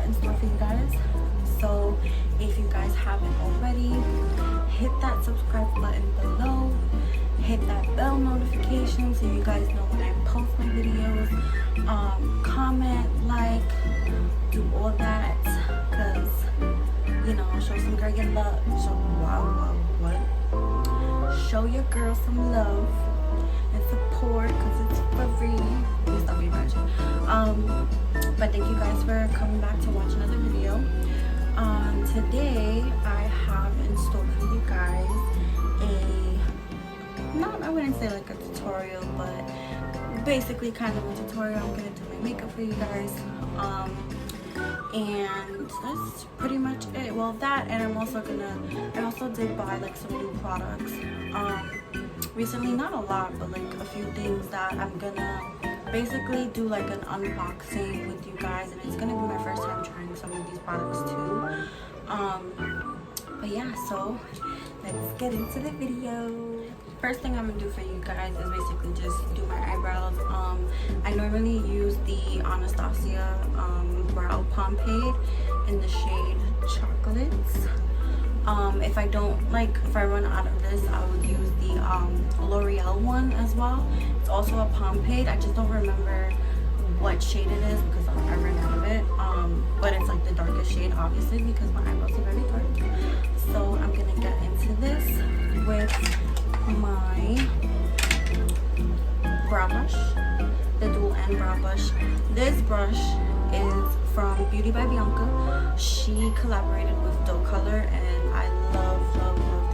in store for you guys. So if you guys haven't already, hit that subscribe button below, hit that bell notification so you guys know when I post my videos. Comment, like, do all that, because you know, show some girl your love. Show your girl some love and support, because it's free. Please stop being ratchet. But thank you guys for coming back to watch another video. Today I have in store for you guys I wouldn't say like a tutorial, but basically kind of a tutorial. I'm gonna do my makeup for you guys. And that's pretty much it. Well, that, and I also did buy like some new products recently, not a lot, but like a few things that I'm gonna basically do like an unboxing with you guys, and it's gonna be my first time trying some of these products too. But yeah, so let's get into the video. First thing I'm gonna do for you guys is basically just do my eyebrows. I normally use the Anastasia brow pomade in the shade Chocolates. If I run out of this, I would use the L'Oreal one as well. It's also a pomade. I just don't remember what shade it is because I ran out of it. But it's like the darkest shade, obviously, because my eyebrows are very dark. So I'm gonna get into this with my brow brush, the dual end brow brush. This brush is from Beauty by Bianca. She collaborated with Doe Color, and I love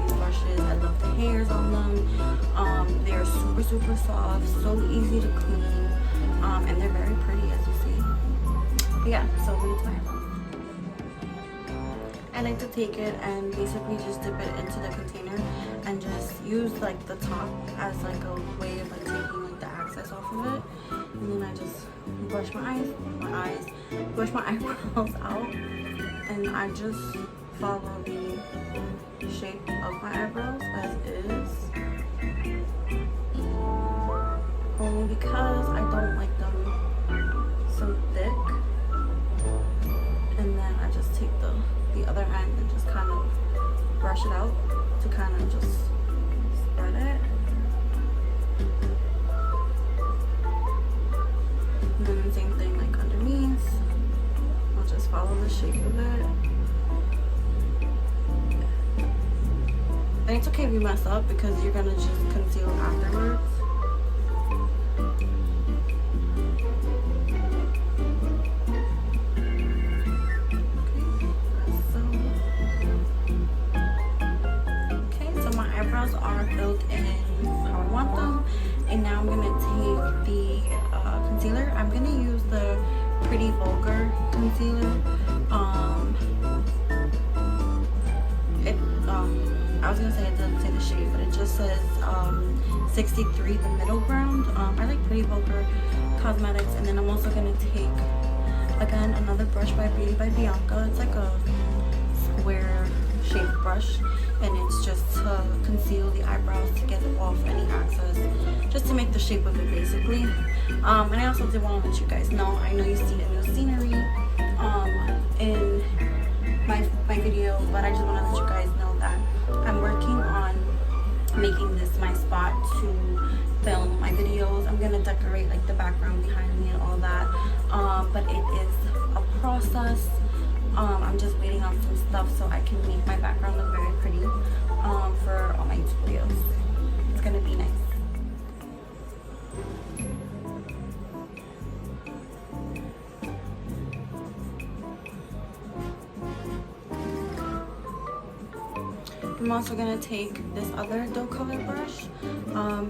these brushes. I love the hairs on them. They're super soft, so easy to clean, and they're very pretty, as you see. But yeah, so I'm gonna do my eyebrows. I like to take it and basically just dip it into the container and just use like the top as like a way of like taking like the excess off of it, and then I just brush my eyebrows out, and I just follow the shape of my eyebrows as is, only because I don't like them so thick. And then I just take the other end and just kind of brush it out to kind of just spread it. And then the same thing like underneath. I'll just follow the shape of it. And it's okay if you mess up because you're gonna just conceal afterwards. Are filled in how I want them, and now I'm gonna take the concealer. I'm gonna use the Pretty Vulgar concealer. I was gonna say it doesn't say the shade, but it just says 63, the middle ground. I like Pretty Vulgar Cosmetics. And then I'm also gonna take again another brush by Beauty by Bianca. It's like a square shaped brush, and it's just to conceal the eyebrows, to get off any excess, just to make the shape of it basically. And I also did want to let you guys know, I know you see a new scenery in my video, but I just want to let you guys know that I'm working on making this my spot to film my videos. I'm gonna decorate like the background behind me and all that, but it is a process. I'm just waiting on some stuff so I can make my background look very pretty for all my YouTube videos. It's gonna be nice. I'm also gonna take this other Doe Color brush.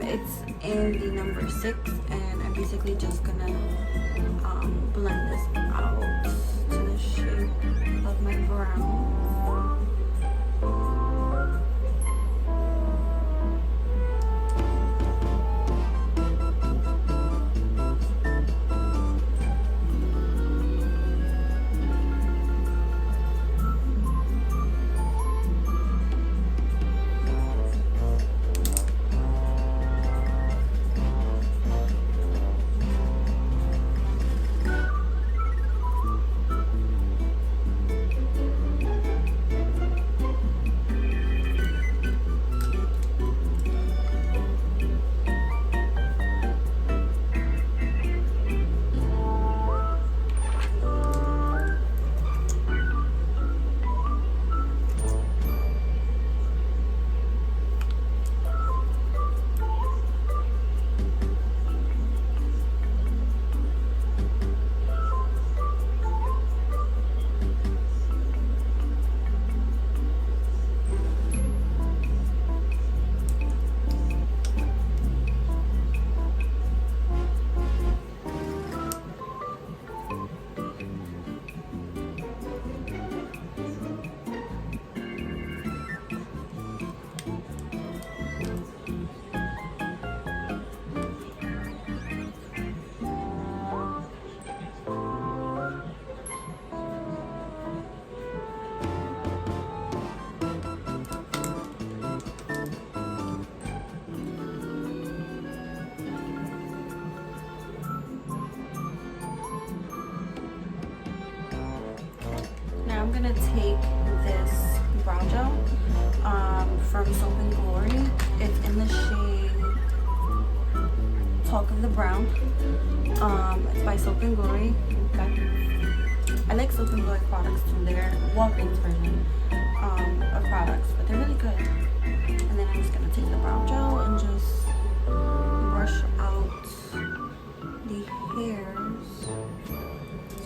It's in the number 6, and I'm basically just gonna blend this out to the shape of my brow. take this brow gel from Soap and Glory. It's in the shade Talk of the Brown. It's by Soap and Glory. Okay. I like Soap and Glory products too. They're Walgreens version of products, but they're really good. And then I'm just gonna take the brow gel and just brush out the hairs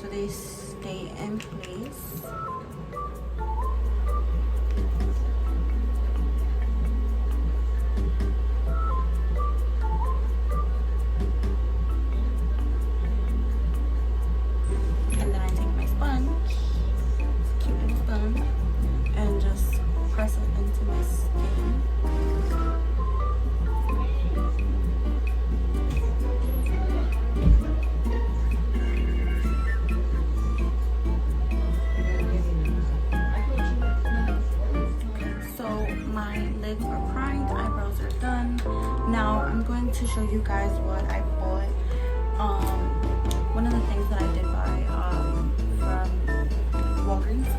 so they stay in place. And then I take my sponge, cute little sponge, and just press it into my skin. To show you guys what I bought. One of the things that I did buy from Walgreens,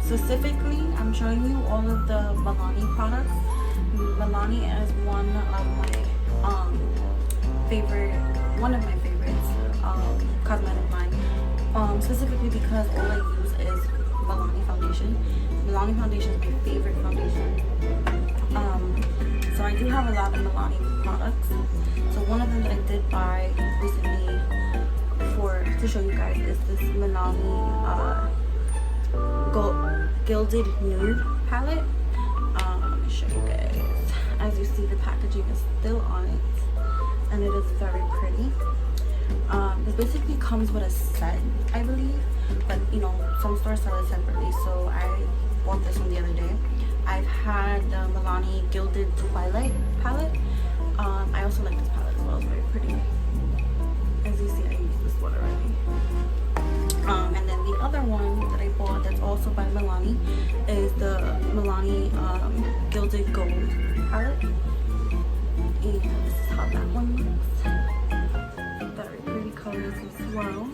specifically I'm showing you all of the Milani products. Milani is one of my favorites cosmetic line, specifically because all I use is Milani foundation. Milani foundation is my favorite foundation. So I do have a lot of Milani products. So one of them that I did buy recently to show you guys is this Milani Gilded Nude palette. Let me show you guys. As you see, the packaging is still on it, and it is very pretty. This basically comes with a set, I believe, but you know, some stores sell it separately. So I bought this one the other day. I've had the Milani Gilded Twilight palette. I also like this palette as well. It's very pretty. As you see, I used this one already. And then the other one that I bought that's also by Milani is the Milani Gilded Gold palette. And this is how that one looks. Very pretty colors as well.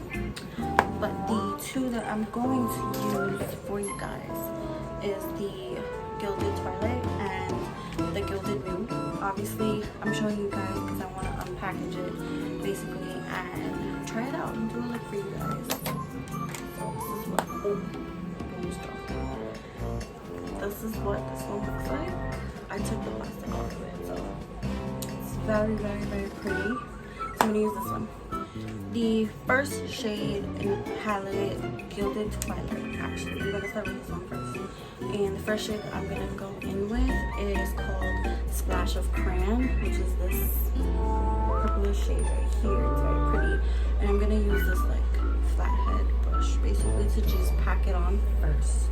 But the two that I'm going to use for you guys is the Gilded Twilight and the Gilded Nude. Obviously, I'm showing you guys because I want to unpackage it basically and try it out and do a look for you guys. So this is what this is what this one looks like. I took the plastic off of it, so it's very, very, very pretty. So I'm gonna use this one. The first shade in the palette, Gilded Twilight, actually. I'm gonna start with this one first. And the first shade that I'm gonna go in with is called Splash of Crayon, which is this purplish shade right here. It's very pretty. And I'm gonna use this like flathead brush basically to just pack it on first.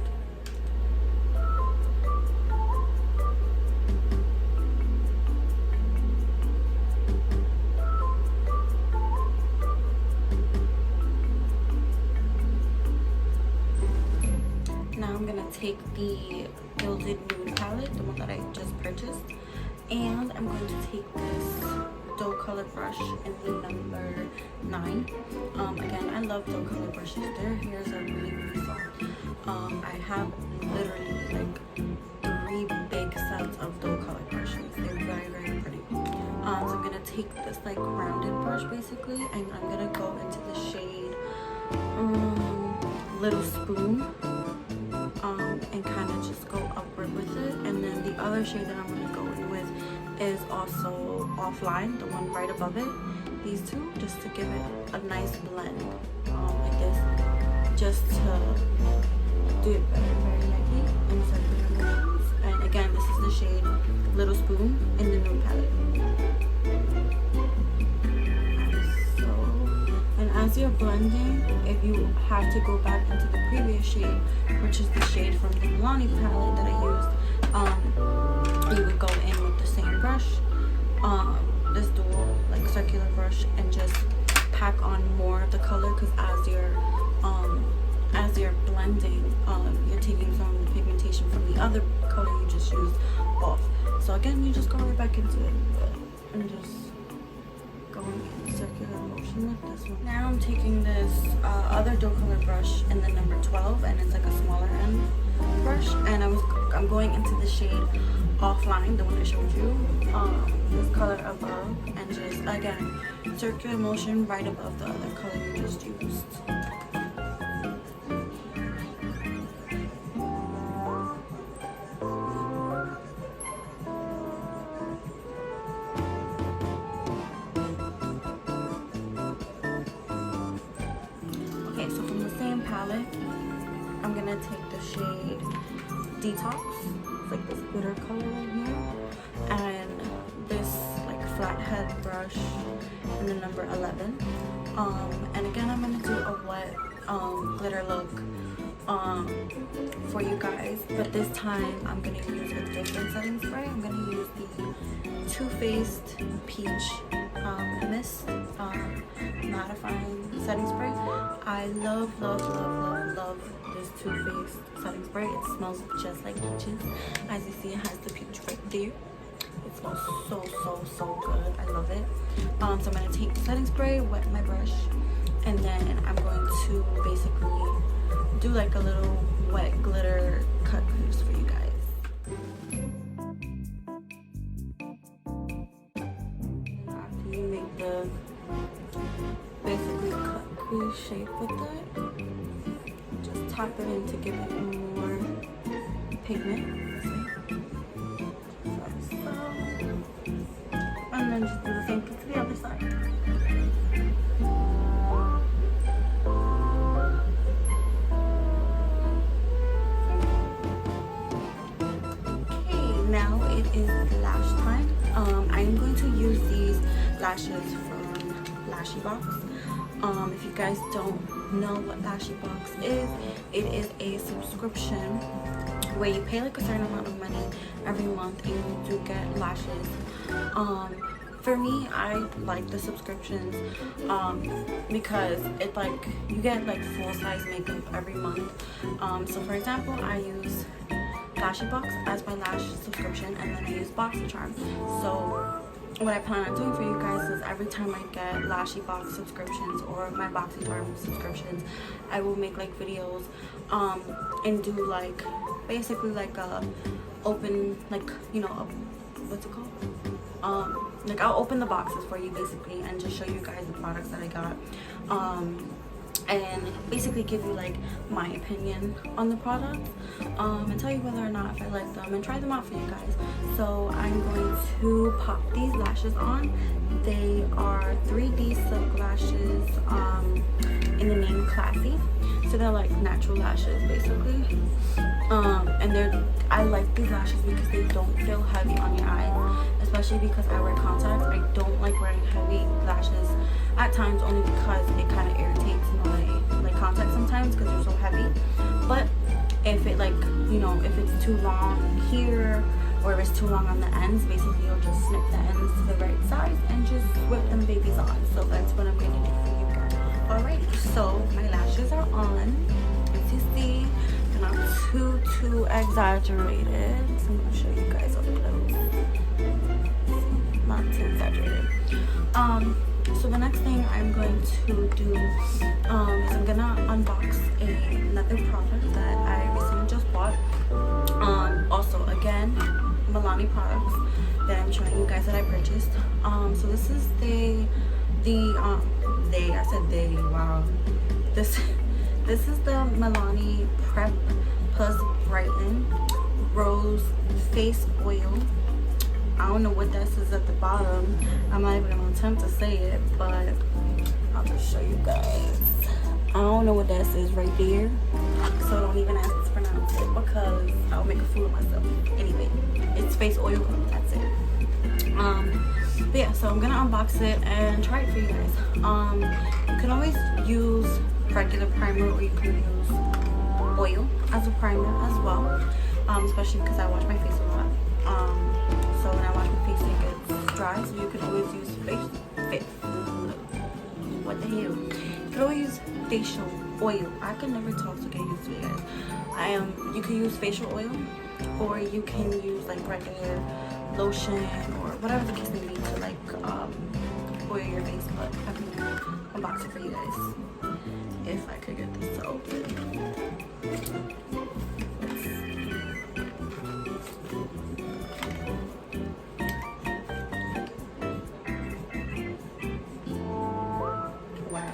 Take the Gilded Nude palette, the one that I just purchased, and I'm going to take this doe color brush in the number 9. Again, I love doe color brushes. Their hairs are really, really soft. I have literally like 3 big sets of doe color brushes. They're very, very pretty. So I'm gonna take this like rounded brush basically, and I'm gonna go into the shade Little Spoon. And kind of just go upward with it. And then the other shade that I'm going to go in with is also Offline, the one right above it. These two, just to give it a nice blend like this, just to do it very, very lightly in circular motions. And again, this is the shade Little Spoon in the Nude palette. As you're blending, if you have to go back into the previous shade, which is the shade from the Milani palette that I used, you would go in with the same brush, this dual like circular brush, and just pack on more of the color, because as you're blending, you're taking some of the pigmentation from the other color you just used off. So again, you just go right back into it and just go in circular motion. working with this one. Now I'm taking this other dual color brush in the number 12, and it's like a smaller end brush, and I'm going into the shade Offline, the one I showed you, this color above, and just again circular motion right above the other color you just used. Okay, so from the same palette, I'm gonna take the shade Detox. It's like this glitter color right here, and this like flathead brush in the number 11. And again, I'm gonna do a wet glitter look for you guys, but this time I'm gonna use a different setting spray. I'm gonna use the Too Faced Peach Mist mattifying setting spray. I love this Too Faced setting spray. It smells just like peaches. As you see, it has the peach right there. It smells so good. I love it. So I'm gonna take the setting spray, wet my brush, and then I'm going to basically do like a little wet glitter cut crease for you guys. After you make the basically cut crease shape with it, just tap it in to give it more pigment. And then just do the same thing to the other side. Okay, now it is lash time. I am going to use these lashes from Lashiebox. If you guys don't know what Lashiebox is, it is a subscription where you pay like a certain amount of money every month and you do get lashes. For me, I like the subscriptions because it like you get like full-size makeup every month. So for example, I use Lashiebox as my lash subscription, and then I use BoxyCharm. So what I plan on doing for you guys is every time I get Lashiebox subscriptions or my BoxyCharm subscriptions, I will make like videos and do like basically like a open, like, you know, what's it called, like I'll open the boxes for you basically and just show you guys the products that I got, and basically give you like my opinion on the product, and tell you whether or not if I like them and try them out for you guys. So I'm going to pop these lashes on. They are 3D silk lashes in the name Classy. So they're like natural lashes basically, and I like these lashes because they don't feel heavy on your eye, especially because I wear contacts. I don't like wearing heavy lashes at times, only because it kind of irritates my contacts sometimes because they're so heavy. But if it like, you know, if it's too long here or if it's too long on the ends, basically you'll just snip the ends to the right size and just whip them babies on. So that's what I'm going to do for you guys. Alrighty, so my lashes are on. As you see, they're not too exaggerated. So I'm going to show you guys up close. Not too exaggerated. So the next thing I'm going to do is I'm gonna unbox another product that I recently just bought. Also again, Milani products that I'm showing you guys that I purchased. So this is wow. This is the Milani Prep Plus Brighten Rose Face Oil. I don't know what that says at the bottom. I'm not even gonna attempt to say it, but I'll just show you guys. I don't know what that says right there, so don't even ask to pronounce it because I'll make a fool of myself. Anyway, it's face oil, that's it. But yeah, so I'm gonna unbox it and try it for you guys. You can always use regular primer or you can use oil as a primer as well, especially because I wash my face a lot. So when I wash my face, it gets dry, so you can always use what the hell? You can always use facial oil. I could never talk to get used to it, guys. You can use facial oil, or you can use like regular lotion or whatever the case may be to like oil oil your face, but I can unbox it for you guys if I could get this to open. Wow.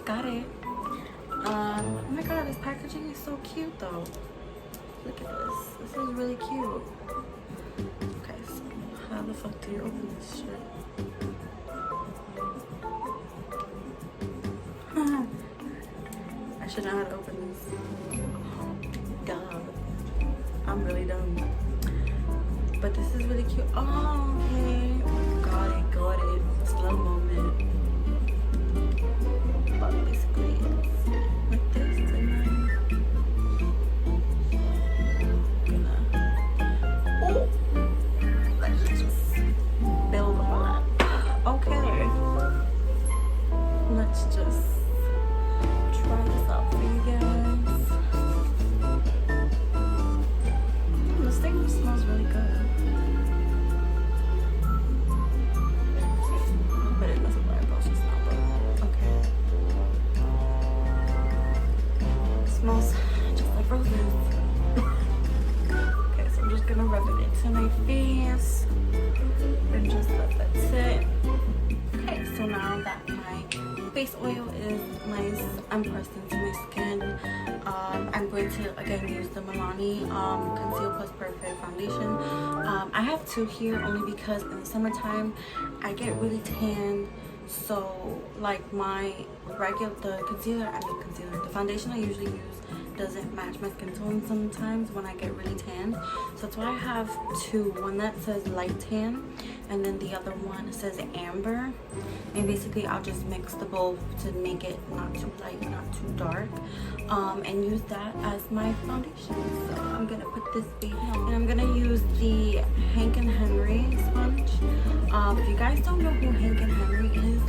Got it. Oh my god, this packaging is so cute though. Look at this. This is really cute. Okay, so how the fuck do you open this shit? I should know how to open this. God. I'm really dumb. But this is really cute. Oh, okay. Got it, got it. Slow moment. But basically, it's like this, and then let's just build all that. Okay. Let's just try this out for you guys. This thing smells really good. But it doesn't wear a grocery smell, but okay. It smells just like roses. Okay, so I'm just gonna rub it into my face and just let that sit. Okay, so now that my face oil is nice and pressed into my skin, I'm going to again use the Milani Conceal Plus Perfect foundation. I have two here only because in the summertime I get really tan, so like the foundation I usually use doesn't match my skin tone sometimes when I get really tan. So that's why I have two, one that says light tan and then the other one says amber, and basically I'll just mix the both to make it not too light, not too dark, and use that as my foundation. So I'm gonna put this baby on, and I'm gonna use the Hank and Henry sponge. If you guys don't know who Hank and Henry is,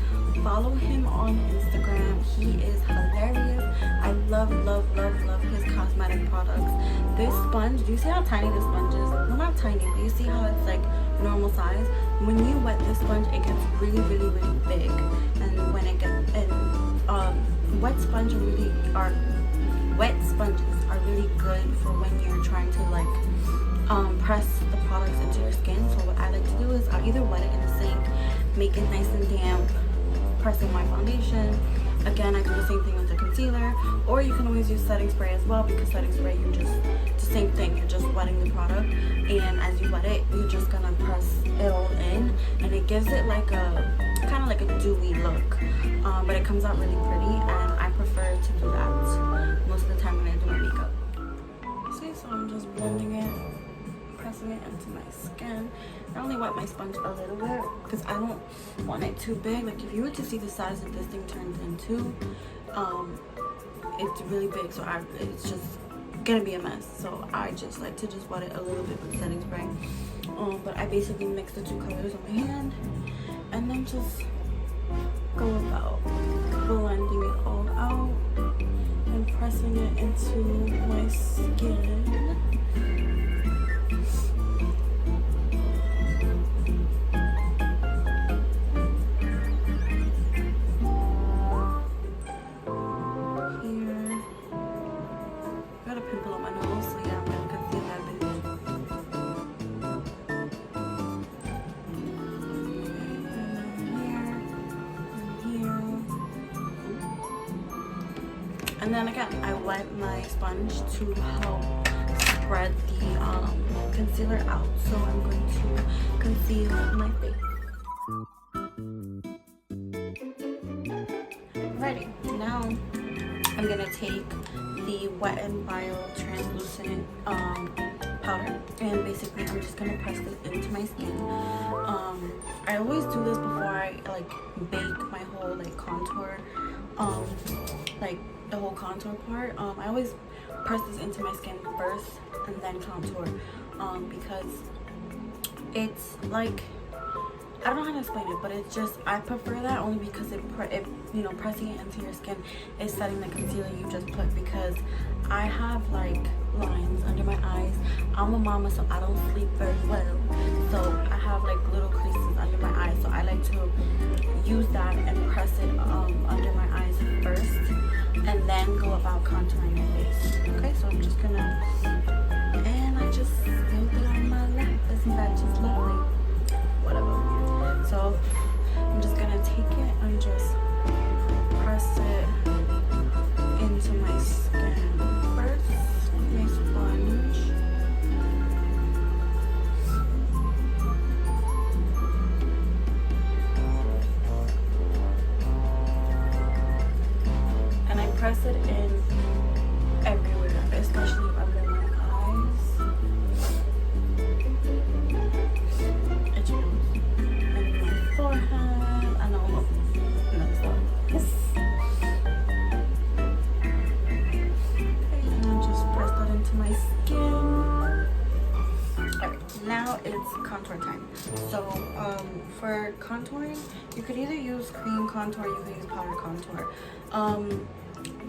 follow him on Instagram. He is hilarious. I love his cosmetic products. This sponge, do you see how tiny this sponge is? Well, not tiny, but you see how it's like normal size? When you wet this sponge, it gets really big. And when it gets, wet sponges are really good for when you're trying to like press the products into your skin. So what I like to do is I'll either wet it in the sink, make it nice and damp, pressing my foundation. Again, I do the same thing with the concealer, or you can always use setting spray as well, because setting spray, it's the same thing, you're just wetting the product, and as you wet it, you're just gonna press it all in, and it gives it like a kind of like a dewy look, but it comes out really pretty, and I prefer to do that most of the time when I do my makeup. See, so I'm just blending it, pressing it into my skin. I only wet my sponge a little bit because I don't want it too big. Like if you were to see the size that this thing turns into, it's really big, so it's just gonna be a mess. So I just like to just wet it a little bit with setting spray. But I basically mix the two colors on my hand and then just go about blending it all out and pressing it into my skin. And then again, I wet my sponge to help spread the concealer out. So I'm going to conceal my face. Ready. Now I'm gonna take the Wet n Wild translucent powder, and basically I'm just gonna press this into my skin. I always do this before I like bake my whole like contour, like the whole contour part. I always press this into my skin first and then contour, because it's like, I don't know how to explain it, but it's just, I prefer that only because it you know, pressing it into your skin is setting the concealer you just put, because I have like lines under my eyes. I'm a mama, so I don't sleep very well, so I have like little creases under my to use that and press it under my eyes first, and then go about contouring my face. Okay, so I'm just gonna, and I just spilled it on my lap. Isn't that just lovely? Whatever. So I'm just gonna take it and just press it into my skin first. My sponge. And I press it in everywhere, especially under my eyes. Itchy nose. And my forehead. And all of next one. Yes. My skin. Alright, now it's contour time. So for contouring, you could either use cream contour, you could use powder contour,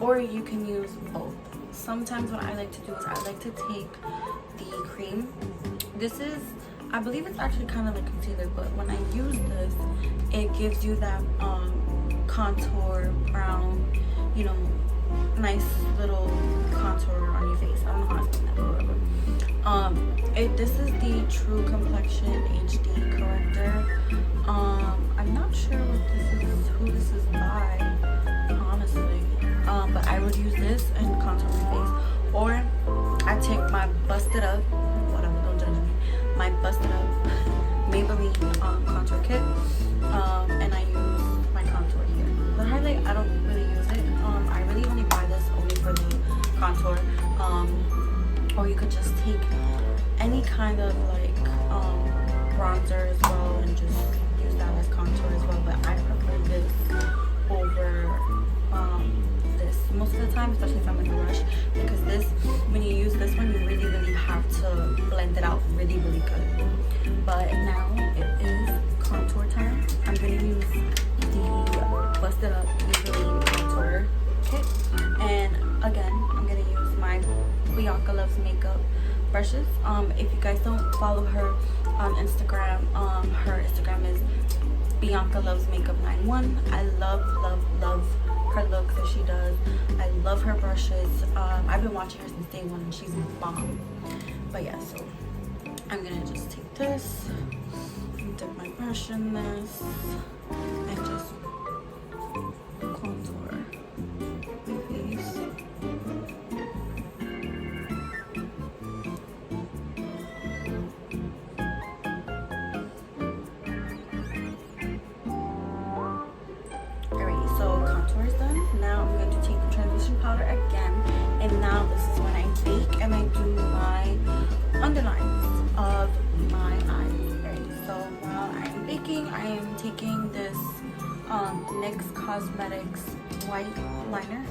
or you can use both. Sometimes what I like to do is I like to take the cream. This is, I believe it's actually kind of like concealer, but when I use this, it gives you that contour brown, you know, nice little contour on your face. I don't know how to explain that, but whatever. This is the True Complexion HD corrector. I'm not sure what this is, who this is by, honestly. But I would use this and contour my face, or I take my busted up, whatever, don't judge me, my busted up Maybelline contour kit, and I use my contour here. The highlight, I don't really use it. I really only buy this only for the contour, or you could just take any kind of like bronzer as well and just use that as contour as well, but I prefer this over this most of the time, especially if I'm in a rush, because this, when you use this one, you really have to blend it out really good. But now it is contour time. I'm gonna use the Busted Up Maybelline contour kit, and again I'm gonna use my Bianca Loves Makeup brushes. If you guys don't follow her on Instagram, her Instagram is Bianca Loves Makeup 91. I love her looks that she does. I love her brushes. I've been watching her since day one and she's bomb. But yeah, so I'm gonna just take this and dip my brush in this and just contour my face. Alrighty, so contour is done. Now I'm going to take the transition powder again, and now this is when I bake and I do my underlines of my eyes. Alright, so while I'm baking, I am taking this NYX Cosmetics white liner,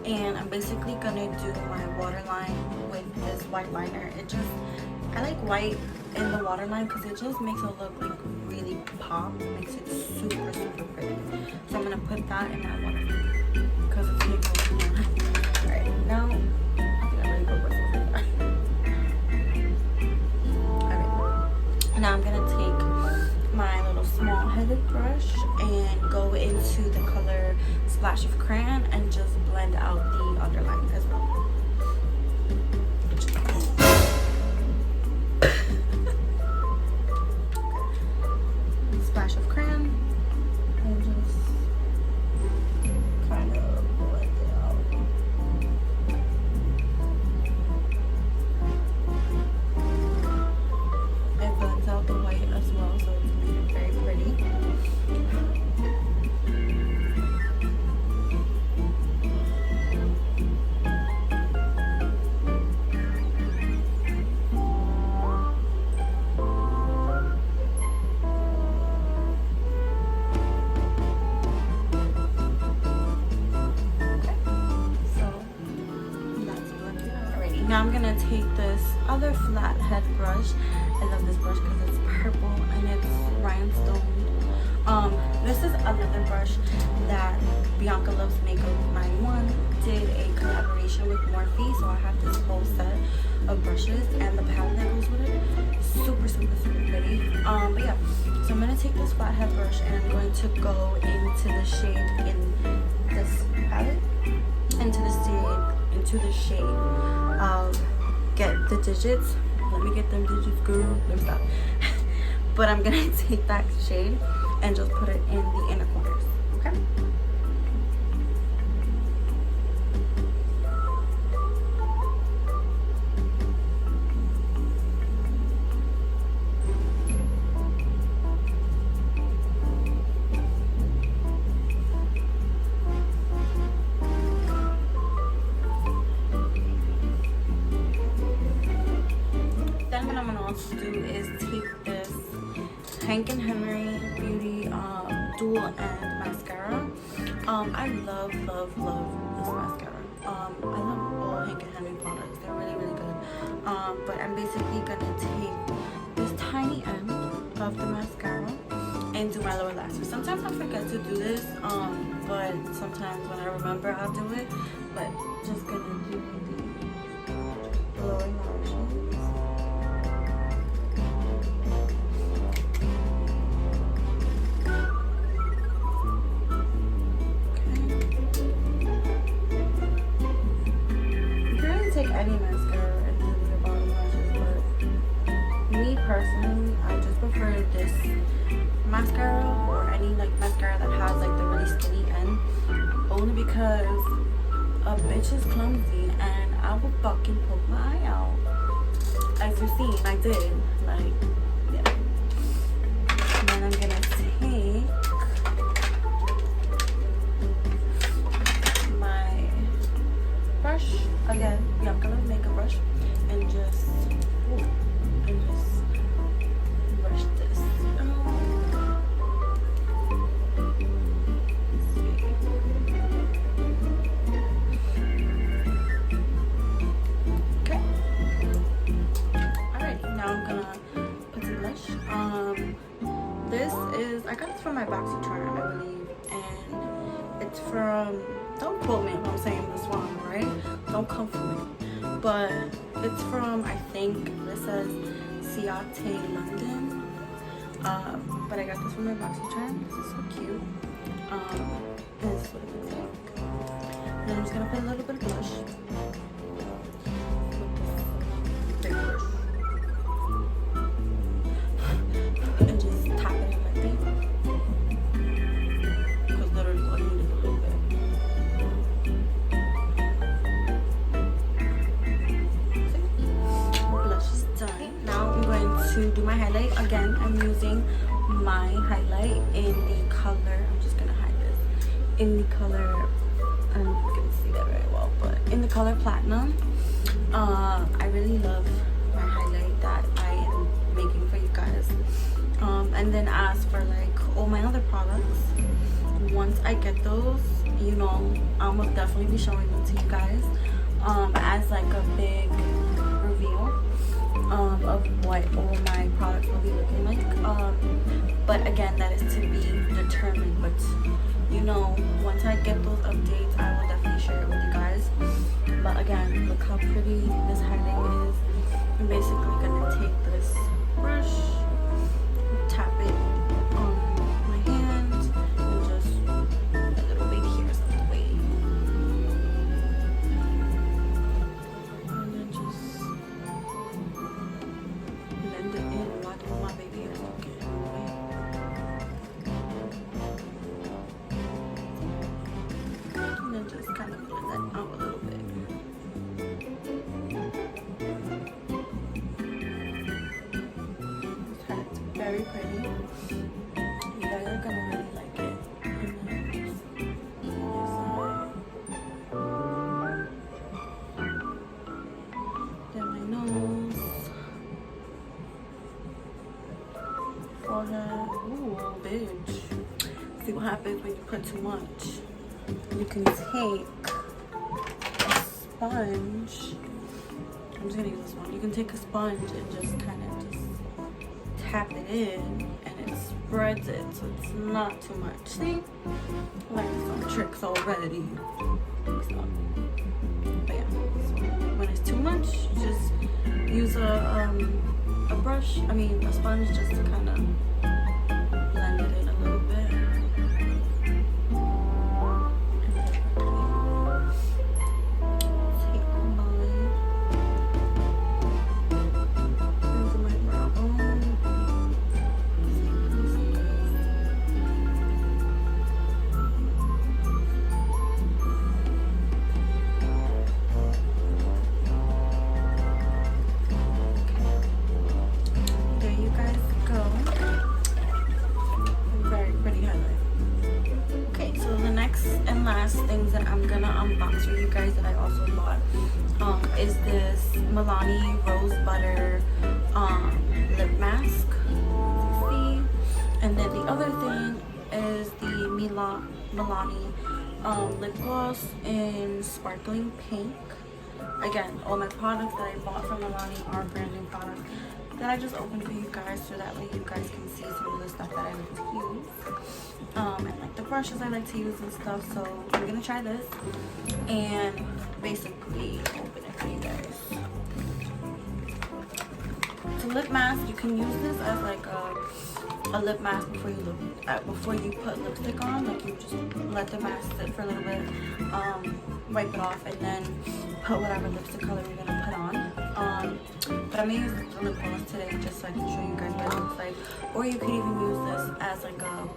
and I'm basically gonna do my waterline with this white liner. I like white in the waterline because it just makes it look like really pop, makes it super pretty. So I'm gonna put that in my waterline because it's makes it look more. Alright, now I think I really put myself in there. Alright, now I'm gonna take my little small headed brush and go into the color Splash of Crayon and just blend out the underline as well. Splash of Crayon and just kind of blend it out. It blends out the white as well, so it's made it very pretty. Now I'm gonna take this other flat head brush. I love this brush because it's purple and it's rhinestone. This is another brush that Bianca Loves Makeup 91 did a collaboration with Morphe, so I have this whole set of brushes and the pattern that goes with it. Super pretty. But yeah, so I'm gonna take this flathead brush and I'm going to go into the shade in this palette, into the shade Get the Digits. Let me get them digits, girl. Let me stop. But I'm gonna take that shade and just put it in the inner corners. Okay. Do is take this Hank & Henry Beauty Dual End Mascara. I love this mascara. I love all Hank & Henry products. They're really good. But I'm basically gonna take this tiny end of the mascara and do my lower lashes. Sometimes I forget to do this, but sometimes when I remember I'll do it. But just gonna do the lower lashes. Any mascara and do your bottom lashes, but me personally, I just prefer this mascara or any like mascara that has like the really skinny end, only because a bitch is clumsy and I will fucking poke my eye out. As you've seen, I did. Like, yeah. And then I'm gonna take my brush again. Yeah, I'm gonna make a brush and just brush this. Okay. Alright, now I'm gonna put some blush. This is, I got this from my BoxyCharm, I believe, and it's from, don't quote me if I'm saying this wrong, right? Don't come for me. But it's from, I think this says Ciate London. But I got this from my BoxyCharm. This is so cute. This is what it looks like. And I'm just gonna put a little bit of blush with this big brush. And just tap it in my face. Because literally all you need is a little bit. To do my highlight again, I'm using my highlight in the color, I'm just gonna hide this, in the color, I'm not gonna see that very well, but in the color Platinum. I really love my highlight that I am making for you guys. And then as for like all my other products, once I get those, you know, I will definitely be showing them to you guys as like a big reveal of what all my products will be looking like. But again, that is to be determined. But you know, once I get those updates, I will definitely share it with you guys. But again, look how pretty this highlight is. I'm basically gonna take this brush, tap it on my hand, and just a little bit here, so the way. And then just blend it in while my baby is looking. And then just kind of blend that out a little bit. It's very pretty. You guys are gonna really like it. And then just this side. Then my nose. Forehead. Ooh, bitch. See what happens when you put too much. You can take a sponge. I'm just gonna use this one. You can take a sponge and just kind of just tap it in, and it spreads it so it's not too much. See? Learned some tricks already. So, but yeah, so when it's too much, just use a brush. I mean, a sponge, just to kind of last things that I'm gonna unbox for you guys that I also bought is this Milani Rose Butter lip mask. See? And then the other thing is the Milani lip gloss in sparkling pink. Again, all my products that I bought from Milani are brand new products that I just opened for you guys, so that way you guys can see some of the stuff that I like to use. And like the brushes I like to use and stuff. So I'm gonna try this and basically open it for you guys. It's a lip mask. You can use this as like a lip mask before you put lipstick on. Like you just let the mask sit for a little bit, wipe it off, and then put whatever lipstick color you're gonna put on. But I'm gonna use the lip gloss today just so I can show you guys what it looks like. Or you could even use this as like a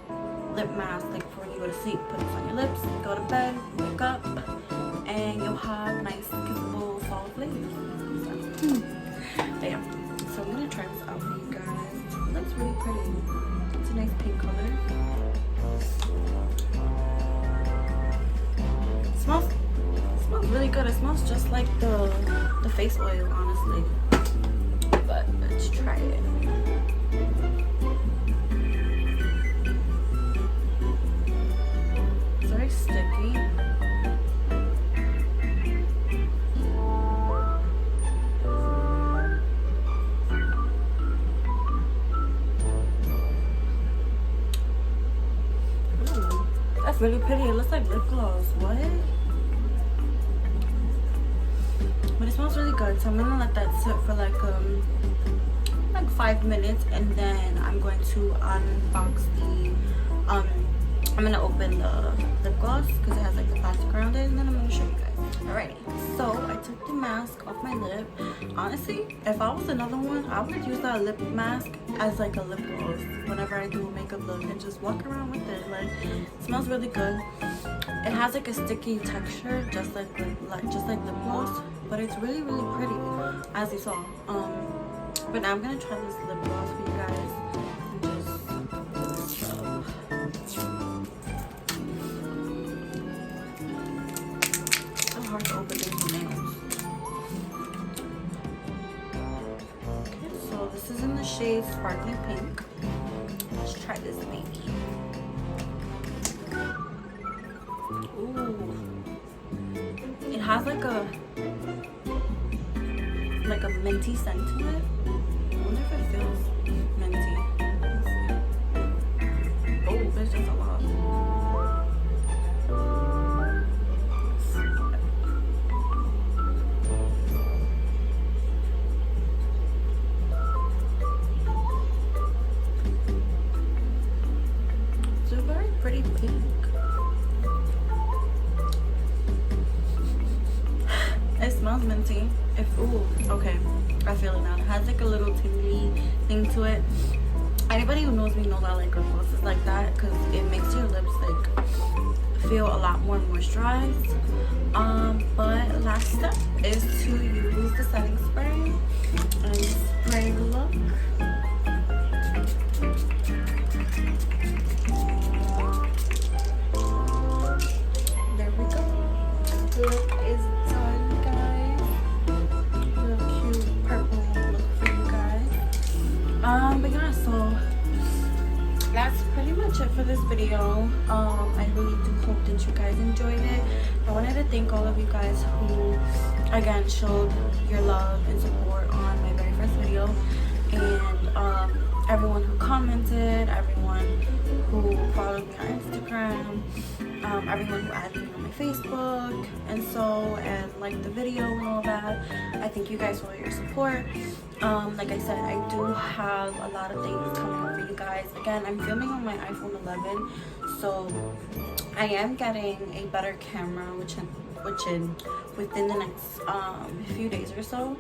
lip mask, like for when you go to sleep. Put this on your lips, go to bed, wake up, and you'll have nice kissable soft lips. But yeah, so I'm gonna try this out for you guys. It looks really pretty. It's a nice pink color. It smells really good. It smells just like the face oil, honestly. But let's try it. It's very sticky. Ooh, that's really pretty. It looks like lip gloss. What? But it smells really good, so I'm gonna let that sit for like 5 minutes, and then I'm going to unbox the I'm gonna open the lip gloss because it has like the plastic around it, and then I'm gonna show you guys. Alrighty, so I took the mask off my lip. Honestly, if I was another one, I would use that lip mask as like a lip gloss whenever I do a makeup look and just walk around with it. Like, it smells really good. It has like a sticky texture, just like lip gloss, but it's really pretty, as you saw. But now I'm gonna try this lip gloss for you guys. And just so hard to open these nails. Okay, so this is in the shade Sparkling Pink. Let's try this baby. Ooh. It has like a minty scent to it. I wonder if it feels minty. Let's see. Oh, there's just a lot. It's a very pretty pink. It smells minty. Ooh, okay, I feel it now. It has like a little tingly thing to it. Anybody who knows me knows I like lip glosses like that because it makes your lips like feel a lot more moisturized. But last step is to use the setting spray and spray the look. There we go. The look is done, guys. Little cute purple look for you guys. But yeah, so that's pretty much it for this video. I really do hope that you guys enjoyed it. I wanted to thank all of you guys who again showed your love and support on my very first video, and everyone who commented, everyone who followed me on Instagram, everyone who added me on my Facebook and liked the video and all that. I thank you guys for your support. Like I said, I do have a lot of things coming up for you guys. Again, I'm filming on my iPhone 11, so I am getting a better camera, which within the next few days or so.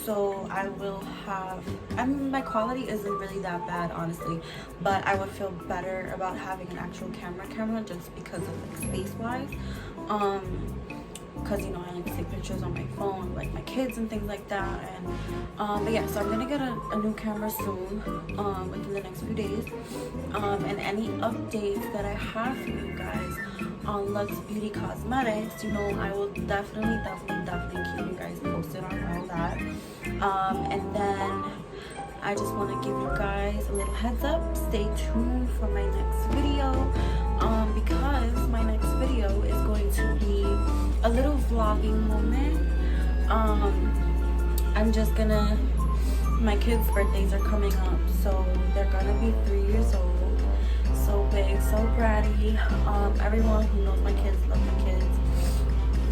So I will have, I mean, my quality isn't really that bad, honestly, but I would feel better about having an actual camera just because of like space wise. Because you know, I like to take pictures on my phone, like my kids and things like that. And but yeah, so I'm gonna get a new camera soon, within the next few days. And any updates that I have for you guys, on Lux Beauty Cosmetics, you know, I will definitely keep you guys posted on all that. And then I just want to give you guys a little heads up. Stay tuned for my next video, because my next video is going to be a little vlogging moment. I'm just gonna, my kids' birthdays are coming up, so they're gonna be 3 years old. So big, so bratty. Everyone who knows my kids love my kids.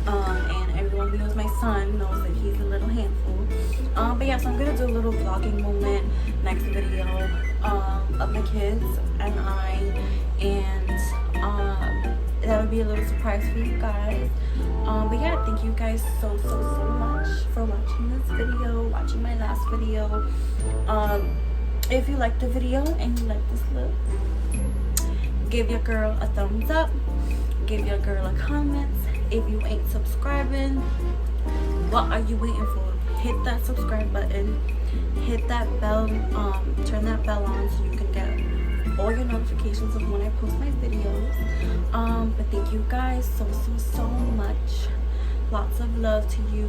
And everyone who knows my son knows that he's a little handful. But yeah, so I'm gonna do a little vlogging moment next video of my kids and I, and that'll be a little surprise for you guys. But yeah, thank you guys so much for watching this video, watching my last video. If you like the video and you like this look, give your girl a thumbs up, give your girl a comment. If you ain't subscribing, what are you waiting for? Hit that subscribe button, hit that bell, turn that bell on so you can get all your notifications of when I post my videos. But thank you guys so much. Lots of love to you.